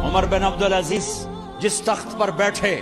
عمر بن عبدالعزیز جس تخت پر بیٹھے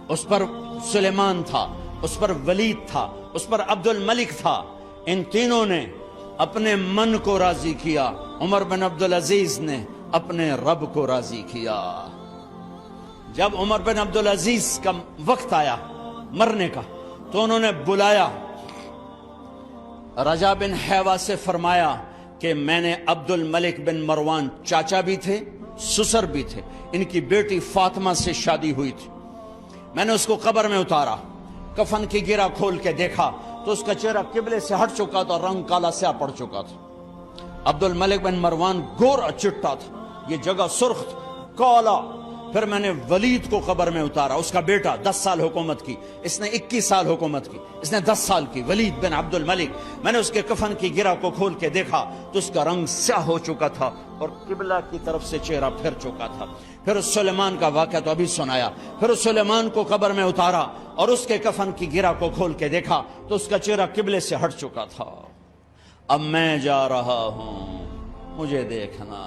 اس پر سلیمان تھا، اس پر ولید تھا، اس پر عبد الملک تھا۔ ان تینوں نے اپنے من کو راضی کیا، عمر بن عبدالعزیز نے اپنے رب کو راضی کیا۔ جب عمر بن عبدالعزیز کا وقت آیا مرنے کا تو انہوں نے بلایا رجا بن حیوہ سے، فرمایا کہ میں نے عبد الملک بن مروان چاچا بھی تھے، سسر بھی تھے، ان کی بیٹی فاطمہ سے شادی ہوئی تھی، میں نے اس کو قبر میں اتارا، کفن کی گرہ کھول کے دیکھا تو اس کا چہرہ قبلے سے ہٹ چکا تھا، رنگ کالا سیاہ پڑ چکا تھا۔ عبد الملک بن مروان گورا چٹا تھا، یہ جگہ سرخ تھی، کالا۔ پھر میں نے ولید کو قبر میں اتارا، اس کا بیٹا 10 سال حکومت کی، اس نے 21 سال حکومت کی، اس نے 10 سال کی، ولید بن عبد الملک۔ میں نے اس کے کفن کی گرہ کو کھول کے دیکھا تو اس کا رنگ سیاہ ہو چکا تھا اور قبلہ کی طرف سے چہرہ پھر چکا تھا۔ پھر سلیمان کا واقعہ تو ابھی سنایا، پھر سلیمان کو قبر میں اتارا اور اس کے کفن کی گرہ کو کھول کے دیکھا تو اس کا چہرہ قبلے سے ہٹ چکا تھا۔ اب میں جا رہا ہوں، مجھے دیکھنا۔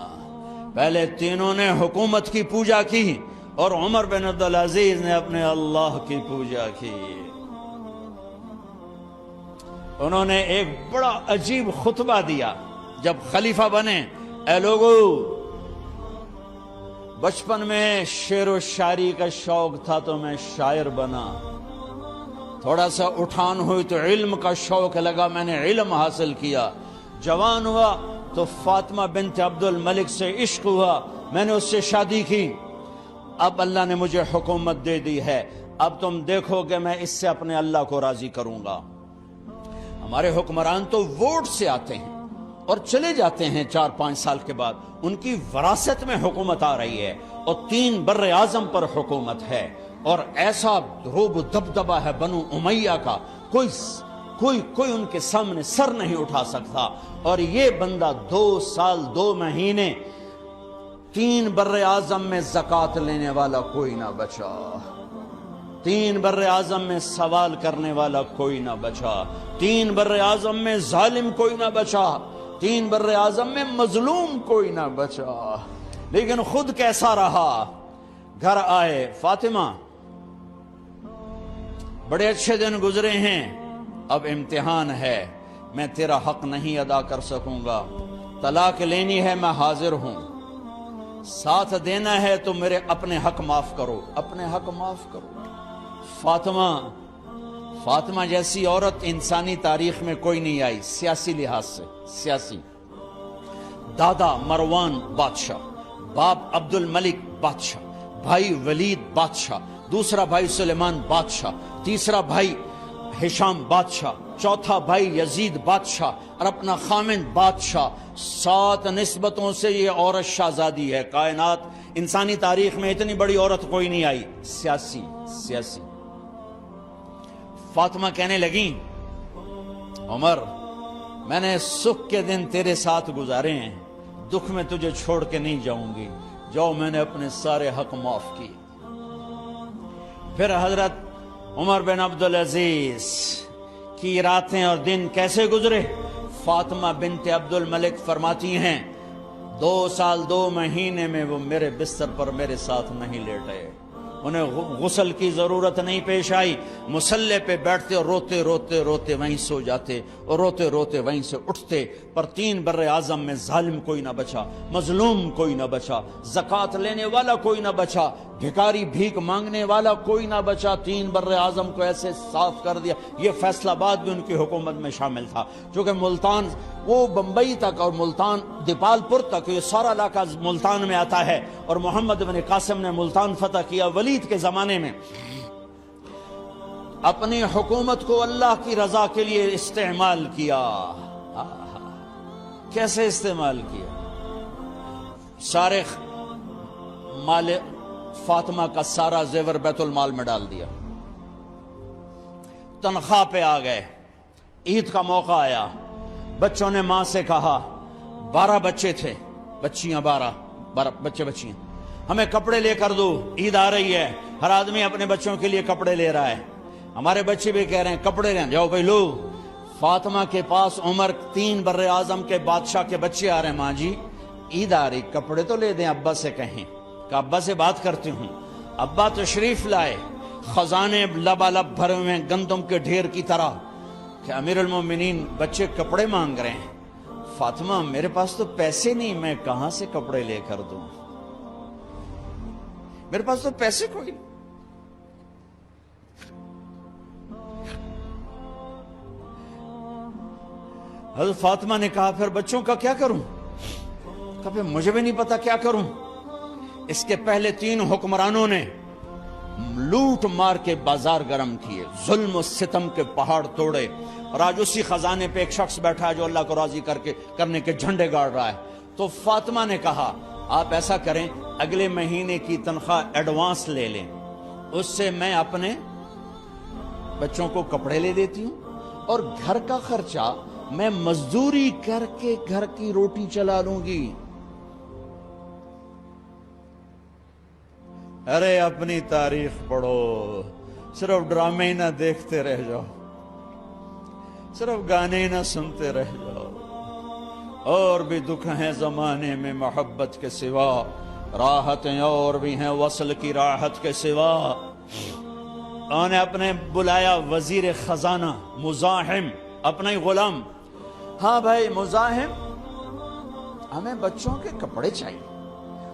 پہلے تینوں نے حکومت کی پوجا کی اور عمر بن عبدالعزیز نے اپنے اللہ کی پوجا کی۔ انہوں نے ایک بڑا عجیب خطبہ دیا جب خلیفہ بنے، اے لوگو، بچپن میں شعر و شاعری کا شوق تھا تو میں شاعر بنا، تھوڑا سا اٹھان ہوئی تو علم کا شوق لگا، میں نے علم حاصل کیا، جوان ہوا تو فاطمہ بنت عبد الملک سے عشق ہوا، میں نے اس سے شادی کی، اب اللہ نے مجھے حکومت دے دی ہے، اب تم دیکھو کہ میں اس سے اپنے اللہ کو راضی کروں گا۔ ہمارے حکمران تو ووٹ سے آتے ہیں اور چلے جاتے ہیں 4-5 سال کے بعد، ان کی وراثت میں حکومت آ رہی ہے اور 3 بر اعظم پر حکومت ہے اور ایسا روب دبدبہ ہے بنو امیہ کا، کوئی ان کے سامنے سر نہیں اٹھا سکتا۔ اور یہ بندہ 2 سال 2 مہینے 3 بر اعظم میں زکوٰۃ لینے والا کوئی نہ بچا، 3 بر اعظم میں سوال کرنے والا کوئی نہ بچا، 3 بر اعظم میں ظالم کوئی نہ بچا، 3 بر اعظم میں مظلوم کوئی نہ بچا۔ لیکن خود کیسا رہا؟ گھر آئے، فاطمہ بڑے اچھے دن گزرے ہیں، اب امتحان ہے، میں تیرا حق نہیں ادا کر سکوں گا، طلاق لینی ہے میں حاضر ہوں، ساتھ دینا ہے تو میرے اپنے حق معاف کرو، اپنے حق معاف کرو۔ فاطمہ جیسی عورت انسانی تاریخ میں کوئی نہیں آئی، سیاسی لحاظ سے، سیاسی۔ دادا مروان بادشاہ، باپ عبد الملک بادشاہ، بھائی ولید بادشاہ، دوسرا بھائی سلیمان بادشاہ، تیسرا بھائی ہشام بادشاہ، چوتھا بھائی یزید بادشاہ اور اپنا خامند بادشاہ، 7 نسبتوں سے یہ عورت شہزادی ہے۔ کائنات انسانی تاریخ میں اتنی بڑی عورت کوئی نہیں آئی، سیاسی۔ فاطمہ کہنے لگیں، عمر میں نے سکھ کے دن تیرے ساتھ گزارے ہیں، دکھ میں تجھے چھوڑ کے نہیں جاؤں گی، جاؤ میں نے اپنے سارے حق معاف کیے۔ پھر حضرت عمر بن عبدالعزیز کی راتیں اور دن کیسے گزرے؟ فاطمہ بنت عبد الملک فرماتی ہیں 2 سال 2 مہینے میں وہ میرے بستر پر میرے ساتھ نہیں لیٹے، انہیں غسل کی ضرورت نہیں پیش آئی، مصلے پہ بیٹھتے اور روتے وہیں سو جاتے اور روتے وہیں سے اٹھتے۔ پر 3 بر اعظم میں ظالم کوئی نہ بچا، مظلوم کوئی نہ بچا، زکوٰۃ لینے والا کوئی نہ بچا، بھکاری بھیک مانگنے والا کوئی نہ بچا، 3 بر اعظم کو ایسے صاف کر دیا۔ یہ فیصل آباد بھی ان کی حکومت میں شامل تھا، چونکہ ملتان وہ بمبئی تک اور ملتان دیپال پور تک، یہ سارا علاقہ ملتان میں آتا ہے، اور محمد بن قاسم نے ملتان فتح کیا ولید کے زمانے میں۔ اپنی حکومت کو اللہ کی رضا کے لیے استعمال کیا۔ کیسے استعمال کیا؟ سارے مال فاطمہ کا سارا زیور بیت المال میں ڈال دیا، تنخواہ پہ آ گئے، عید کا موقع آیا، بچوں نے ماں سے کہا، 12 بچے تھے، بچیاں 12 بچے بچیاں، ہمیں کپڑے لے کر دو، عید آ رہی ہے، ہر آدمی اپنے بچوں کے لیے کپڑے لے رہا ہے، ہمارے بچے بھی کہہ رہے ہیں کپڑے لیں، جاؤ بھائی لو۔ فاطمہ کے پاس عمر 3 بر اعظم کے بادشاہ کے بچے آ رہے ہیں، ماں جی عید آ رہی، کپڑے تو لے دیں، ابا سے کہیں کہ ابا سے بات کرتی ہوں. ابا تشریف لائے، خزانے لبالب بھرے ہوئے ہیں گندم کے ڈھیر کی طرح، کہ امیر المومنین بچے کپڑے مانگ رہے ہیں. فاطمہ میرے پاس تو پیسے نہیں، میں کہاں سے کپڑے لے کر دوں، میرے پاس تو پیسے کوئی نہیں. حضرت فاطمہ نے کہا پھر بچوں کا کیا کروں؟ کہا پھر مجھے بھی نہیں پتا کیا کروں. اس کے پہلے 3 حکمرانوں نے لوٹ مار کے بازار گرم کیے، ظلم و ستم کے پہاڑ توڑے، اور آج اسی خزانے پہ ایک شخص بیٹھا ہے جو اللہ کو راضی کرنے کے جھنڈے گاڑ رہا ہے. تو فاطمہ نے کہا آپ ایسا کریں، اگلے مہینے کی تنخواہ ایڈوانس لے لیں، اس سے میں اپنے بچوں کو کپڑے لے دیتی ہوں، اور گھر کا خرچہ میں مزدوری کر کے گھر کی روٹی چلا لوں گی. ارے اپنی تاریخ پڑھو، صرف ڈرامے ہی نہ دیکھتے رہ جاؤ، صرف گانے ہی نہ سنتے رہ جاؤ. اور بھی دکھ ہیں زمانے میں محبت کے سوا، راحتیں اور بھی ہیں وصل کی راحت کے سوا. انہوں نے اپنے بلایا وزیر خزانہ مزاحم، اپنا ہی غلام. ہاں بھائی مزاحم، ہمیں بچوں کے کپڑے چاہیے،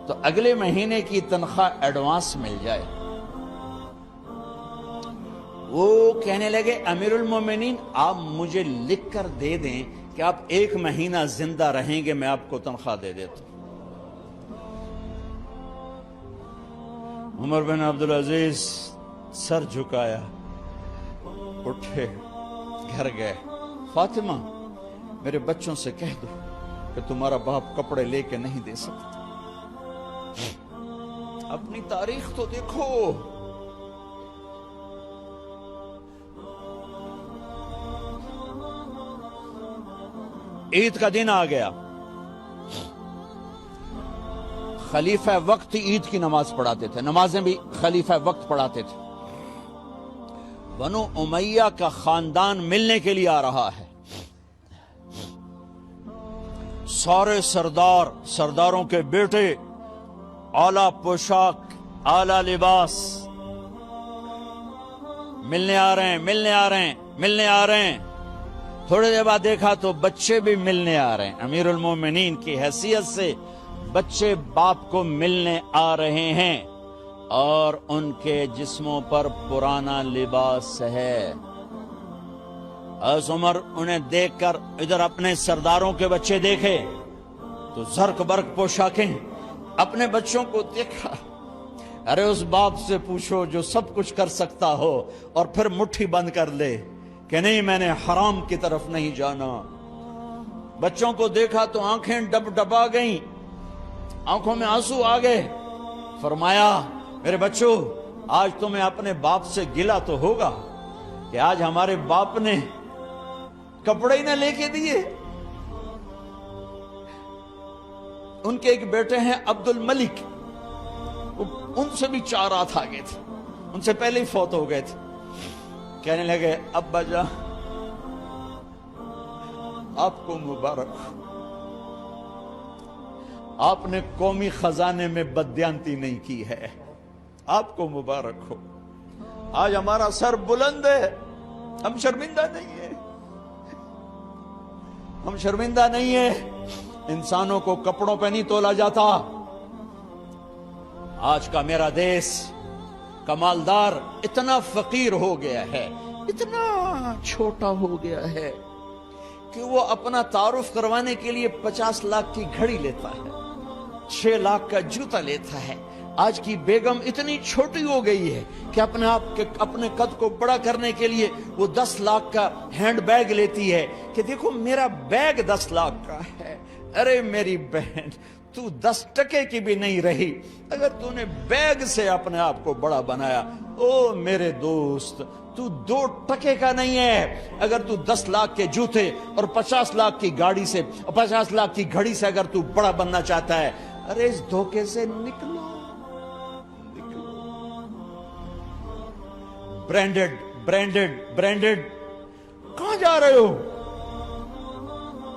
تو اگلے مہینے کی تنخواہ ایڈوانس مل جائے. وہ کہنے لگے امیر المومنین آپ مجھے لکھ کر دے دیں کہ آپ 1 مہینہ زندہ رہیں گے، میں آپ کو تنخواہ دے دیتا ہوں. عمر بن عبدالعزیز سر جھکایا، اٹھے، گھر گئے. فاطمہ میرے بچوں سے کہہ دو کہ تمہارا باپ کپڑے لے کے نہیں دے سکتا. اپنی تاریخ تو دیکھو. عید کا دن آ گیا، خلیفہ وقت عید کی نماز پڑھاتے تھے، نمازیں بھی خلیفہ وقت پڑھاتے تھے. بنو امیہ کا خاندان ملنے کے لیے آ رہا ہے. سارے سرداروں کے بیٹے اعلیٰ پوشاک، اعلیٰ لباس، ملنے آ رہے ہیں. تھوڑے دیر بعد دیکھا تو بچے بھی ملنے آ رہے ہیں. امیر المومنین کی حیثیت سے بچے باپ کو ملنے آ رہے ہیں، اور ان کے جسموں پر پرانا لباس ہے. عمر انہیں دیکھ کر ادھر اپنے سرداروں کے بچے دیکھے تو زرق برق پوشاکیں، اپنے بچوں کو دیکھا. ارے اس باپ سے پوچھو جو سب کچھ کر سکتا ہو اور پھر مٹھی بند کر لے کہ نہیں میں نے حرام کی طرف نہیں جانا. بچوں کو دیکھا تو آنکھیں ڈبا گئیں، آنکھوں میں آنسو آ گئے. فرمایا میرے بچوں آج تمہیں اپنے باپ سے گلہ تو ہوگا کہ آج ہمارے باپ نے کپڑے ہی نہ لے کے دیے. ان کے ایک بیٹے ہیں عبد الملک، ان سے بھی 4 رات آگے تھے، ان سے پہلے ہی فوت ہو گئے تھے. کہنے لگے ابا جان آپ کو مبارک ہو، آپ نے قومی خزانے میں بددیانتی نہیں کی ہے، آپ کو مبارک ہو. آج ہمارا سر بلند ہے، ہم شرمندہ نہیں ہیں، ہم شرمندہ نہیں ہیں. انسانوں کو کپڑوں پہ نہیں تولا جاتا. آج کا میرا دیس کا مالدار اتنا فقیر ہو گیا ہے، اتنا چھوٹا ہو گیا ہے کہ وہ اپنا تعارف کروانے کے لیے 50 لاکھ کی گھڑی لیتا ہے، 6 لاکھ کا جوتا لیتا ہے. آج کی بیگم اتنی چھوٹی ہو گئی ہے کہ اپنے قد کو بڑا کرنے کے لیے وہ 10 لاکھ کا ہینڈ بیگ لیتی ہے کہ دیکھو میرا بیگ 10 لاکھ کا ہے. ارے میری بہن تو 10 ٹکے کی بھی نہیں رہی اگر تو نے بیگ سے اپنے آپ کو بڑا بنایا. او میرے دوست تو 2 ٹکے کا نہیں ہے اگر تو 10 لاکھ کے جوتے اور 50 لاکھ کی گاڑی سے اور 50 لاکھ کی گھڑی سے اگر تو بڑا بننا چاہتا ہے. ارے اس دھوکے سے نکلو. برینڈڈ کہاں جا رہے ہو؟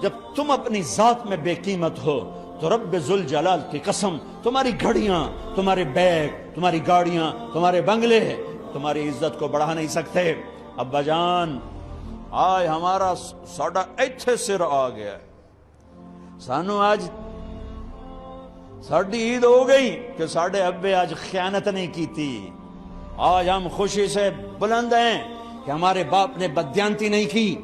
جب تم اپنی ذات میں بے قیمت ہو تو رب ذل جلال کی قسم تمہاری گھڑیاں، تمہارے بیگ، تمہاری گاڑیاں، تمہارے بنگلے تمہاری عزت کو بڑھا نہیں سکتے۔ ابا جان آج ہمارا ساڈا ایتھے سر آ گیا، سانو آج ساڈی عید ہو گئی کہ ساڈے ابے آج خیانت نہیں کی تھی۔ آج ہم خوشی سے بلند ہیں کہ ہمارے باپ نے بددیانتی نہیں کی۔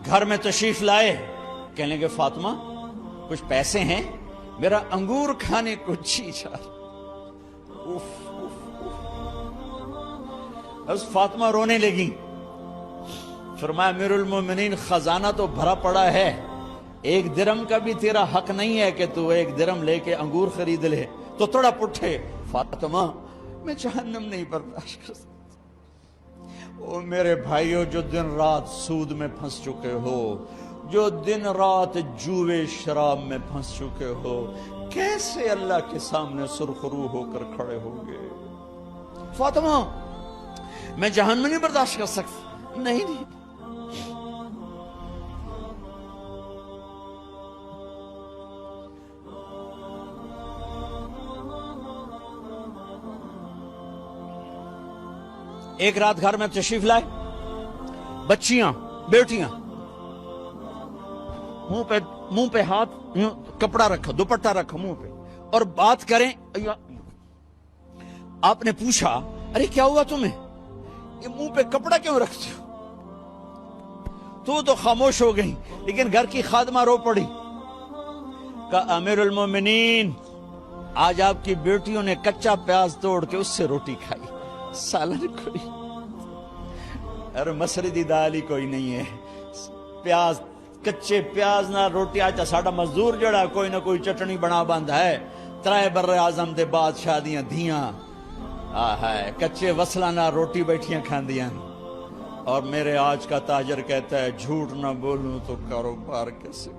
گھر میں تشریف لائے، کہنے لگے فاطمہ کچھ پیسے ہیں، میرا انگور کھانے کو جی چاہ۔ بس فاطمہ رونے لگی۔ فرمایا امیر المومنین خزانہ تو بھرا پڑا ہے، 1 درم کا بھی تیرا حق نہیں ہے کہ تو 1 درم لے کے انگور خرید لے۔ تو تھوڑا پٹھے، فاطمہ میں جہنم نہیں برداشت کر سکتا۔ او میرے بھائیو جو دن رات سود میں پھنس چکے ہو، جو دن رات جوے شراب میں پھنس چکے ہو، کیسے اللہ کے سامنے سرخرو ہو کر کھڑے ہوگے؟ فاطمہ میں جہنم نہیں برداشت کر سکتا۔ نہیں ایک رات گھر میں تشریف لائے، بچیاں بیٹیاں، منہ پہ ہاتھ، کپڑا رکھا، دوپٹہ رکھا منہ پہ، اور بات کریں۔ آپ نے پوچھا ارے کیا ہوا تمہیں، یہ منہ پہ کپڑا کیوں رکھتے ہو؟ تو خاموش ہو گئی، لیکن گھر کی خادمہ رو پڑی۔ کہا امیر المومنین آج آپ کی بیٹیوں نے کچا پیاز توڑ کے اس سے روٹی کھائی، سالن کوئی، ارے مسری دی دال ہی کوئی نہیں ہے، پیاز، کچے پیاز نہ روٹی۔ آج ساڈا مزدور جڑا کوئی نہ کوئی چٹنی بنا بند ہے، 3 بر اعظم دے بادشاہ دیاں دھیاں ہے کچے وصلہ نہ روٹی بیٹھیاں کھاندیاں۔ اور میرے آج کا تاجر کہتا ہے جھوٹ نہ بولوں تو کاروبار کیسے،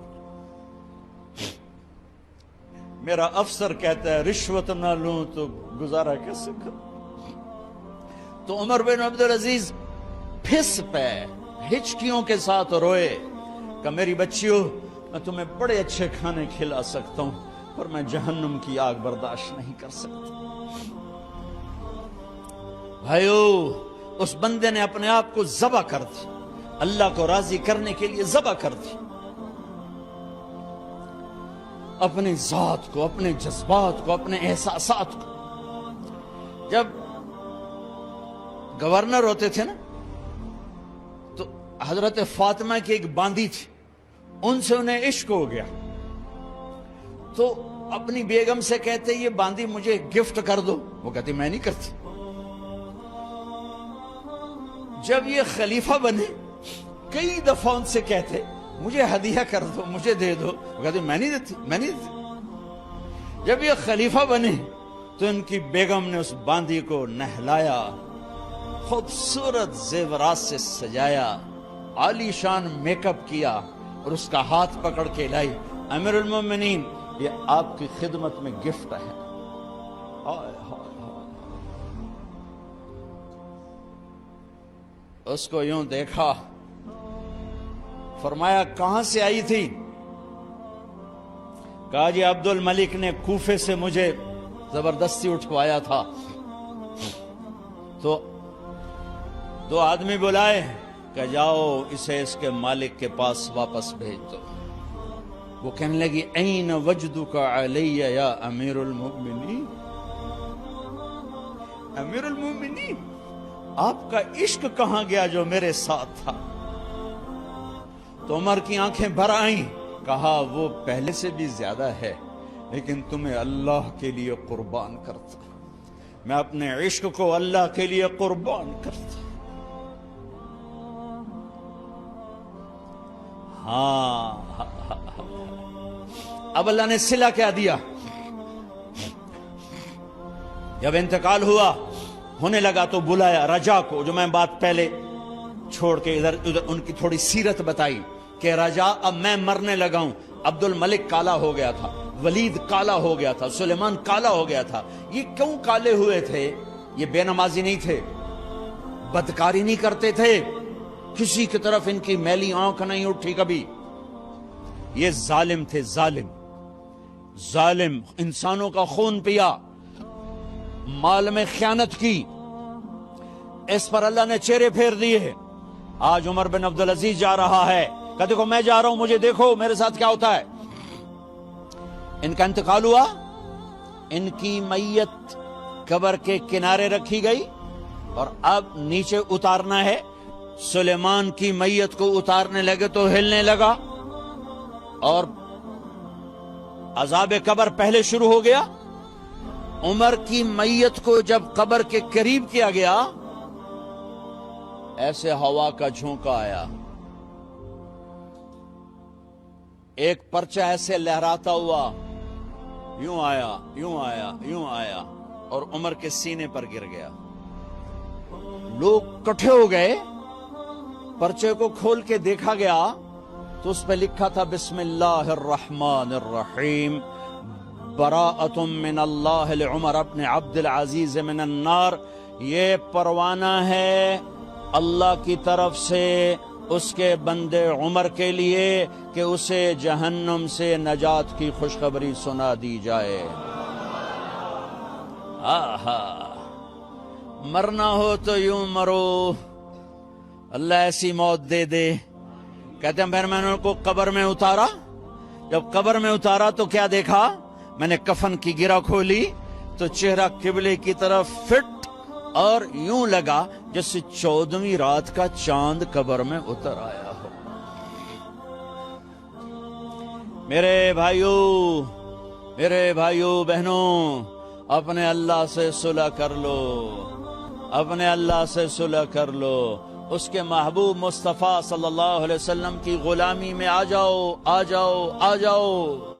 میرا افسر کہتا ہے رشوت نہ لوں تو گزارا کیسے کروں۔ تو عمر بن عبدالعزیز پھس پہ ہچکیوں کے ساتھ روئے کہ میری بچیوں میں تمہیں بڑے اچھے کھانے کھلا سکتا ہوں پر میں جہنم کی آگ برداشت نہیں کر سکتا۔ بھائیو اس بندے نے اپنے آپ کو ذبح کر دی، اللہ کو راضی کرنے کے لیے ذبح کر دی، اپنی ذات کو، اپنے جذبات کو، اپنے احساسات کو۔ جب گورنر ہوتے تھے نا تو حضرت فاطمہ کی ایک باندی تھی، ان سے انہیں عشق ہو گیا، تو اپنی بیگم سے کہتے یہ باندی مجھے گفٹ کر دو، وہ کہتی میں نہیں کرتی۔ جب یہ خلیفہ بنے کئی دفعہ ان سے کہتے مجھے ہدیہ کر دو، مجھے دے دو، وہ کہتے میں نہیں دیتی، میں نہیں دیتی۔ جب یہ خلیفہ بنے تو ان کی بیگم نے اس باندی کو نہلایا، خوبصورت زیورات سے سجایا، عالی شان میک اپ کیا اور اس کا ہاتھ پکڑ کے لائی، امیر المومنین یہ آپ کی خدمت میں گفٹ ہے۔ اس کو یوں دیکھا، فرمایا کہاں سے آئی تھی؟ کہا جی عبد الملک نے کوفے سے مجھے زبردستی اٹھوایا تھا، تو 2 آدمی بلائے کہ جاؤ اسے اس کے مالک کے پاس واپس بھیج دو۔ وہ کہنے لگی این وجدک علی یا امیر المؤمنین، امیر المؤمنین آپ کا عشق کہاں گیا جو میرے ساتھ تھا؟ تو عمر کی آنکھیں بھر آئیں، کہا وہ پہلے سے بھی زیادہ ہے لیکن تمہیں اللہ کے لیے قربان کرتا، میں اپنے عشق کو اللہ کے لیے قربان کرتا۔ ہاں اب اللہ نے صلہ کیا دیا، جب انتقال ہوا ہونے لگا تو بلایا رجا کو، جو میں بات پہلے چھوڑ کے ادھر ان کی تھوڑی سیرت بتائی کہ رجا اب میں مرنے لگا ہوں، عبد الملک کالا ہو گیا تھا، ولید کالا ہو گیا تھا، سلیمان کالا ہو گیا تھا۔ یہ کیوں کالے ہوئے تھے؟ یہ بے نمازی نہیں تھے، بدکاری نہیں کرتے تھے، کسی کی طرف ان کی میلی آنکھ نہیں اٹھی کبھی، یہ ظالم تھے، ظالم انسانوں کا خون پیا، مال میں خیانت کی، اس پر اللہ نے چہرے پھیر دیے۔ آج عمر بن عبدالعزیز جا رہا ہے کہ دیکھو میں جا رہا ہوں، مجھے دیکھو میرے ساتھ کیا ہوتا ہے۔ ان کا انتقال ہوا، ان کی میت قبر کے کنارے رکھی گئی اور اب نیچے اتارنا ہے۔ سلیمان کی میت کو اتارنے لگے تو ہلنے لگا اور عذاب قبر پہلے شروع ہو گیا۔ عمر کی میت کو جب قبر کے قریب کیا گیا، ایسے ہوا کا جھونکا آیا، ایک پرچہ ایسے لہراتا ہوا یوں آیا، یوں آیا، یوں آیا اور عمر کے سینے پر گر گیا۔ لوگ کٹھے ہو گئے، پرچے کو کھول کے دیکھا گیا تو اس پہ لکھا تھا بسم اللہ الرحمن الرحیم، براءۃ من اللہ لعمر بن عبد العزیز من النار۔ یہ پروانہ ہے اللہ کی طرف سے اس کے بندے عمر کے لیے کہ اسے جہنم سے نجات کی خوشخبری سنا دی جائے۔ آہا، مرنا ہو تو یوں مرو، اللہ ایسی موت دے دے۔ کہتے ہیں پھر میں نے ان کو قبر میں اتارا، جب قبر میں اتارا تو کیا دیکھا؟ میں نے کفن کی گرہ کھولی تو چہرہ قبلے کی طرف فٹ اور یوں لگا جیسے 14ویں رات کا چاند قبر میں اتر آیا ہو۔ میرے بھائیوں بہنوں، اپنے اللہ سے صلح کر لو، اپنے اللہ سے صلح کر لو، اس کے محبوب مصطفیٰ صلی اللہ علیہ وسلم کی غلامی میں آ جاؤ، آ جاؤ، آ جاؤ۔